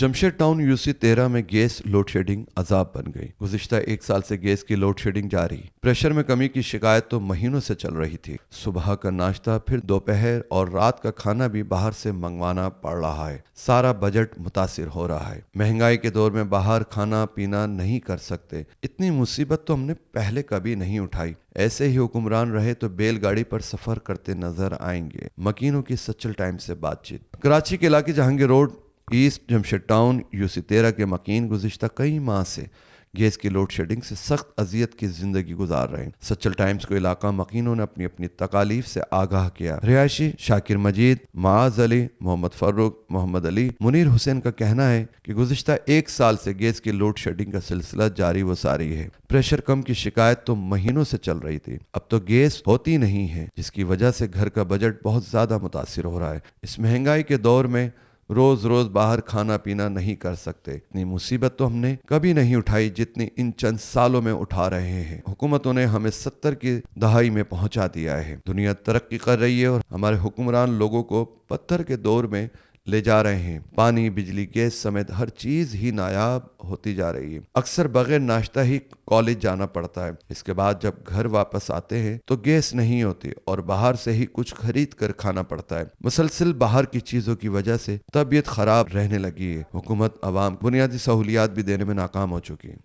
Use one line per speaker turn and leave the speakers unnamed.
Jamshed town UC 13 में gas load shedding अजाब बन गई। गुज़िश्ता एक साल से गैस की लोड शेडिंग जारी। प्रेशर में कमी की शिकायत तो महीनों से चल रही थी। सुबह का नाश्ता, फिर दोपहर और रात का खाना भी बाहर से मंगवाना पड़ रहा है। सारा बजट मुतासिर हो रहा है। महंगाई के दौर में बाहर खाना पीना नहीं कर सकते। इतनी मुसीबत तो हमने पहले कभी नहीं उठाई। ऐसे ही हुक्मरान रहे तो बैलगाड़ी पर सफर करते नजर आएंगे। मकीनों की सचल टाइम से बातचीत। कराची के इलाके Jahangir road east Jamshed town UC 13 के मकीन गुज़िश्ता कई माह से गैस की लोड शेडिंग से सख्त अजियत की जिंदगी गुजार रहे हैं। सच्चल टाइम्स को इलाका मकीनों ने अपनी अपनी तकालीफ से आगाह किया। रिहायशी शाकिर मजीद, माज अली, मोहम्मद फर्रुख, मोहम्मद अली, मुनीर हुसैन का कहना है कि गुज़िश्ता एक साल से गैस की लोड शेडिंग का सिलसिला जारी व सारी है। प्रेशर कम की शिकायत तो महीनों से चल रही थी। अब तो गैस होती नहीं है, जिसकी वजह से घर का बजट बहुत ज्यादा मुतासिर हो रहा है। इस महंगाई के दौर में रोज रोज बाहर खाना पीना नहीं कर सकते। इतनी मुसीबत तो हमने कभी नहीं उठाई जितनी इन चंद सालों में उठा रहे हैं। हुकूमतों ने हमें 70 की दहाई में पहुंचा दिया है। दुनिया तरक्की कर रही है और हमारे हुक्मरान लोगों को पत्थर के दौर में ले जा रहे हैं। पानी, बिजली, गैस समेत हर चीज ही नायाब होती जा रही है। अक्सर बगैर नाश्ता ही कॉलेज जाना पड़ता है। इसके बाद जब घर वापस आते हैं तो गैस नहीं होती और बाहर से ही कुछ खरीद कर खाना पड़ता है। मुसलसल बाहर की चीजों की वजह से तबीयत खराब रहने लगी है। हुकूमत अवाम बुनियादी सहूलियात भी देने में नाकाम हो चुकी है।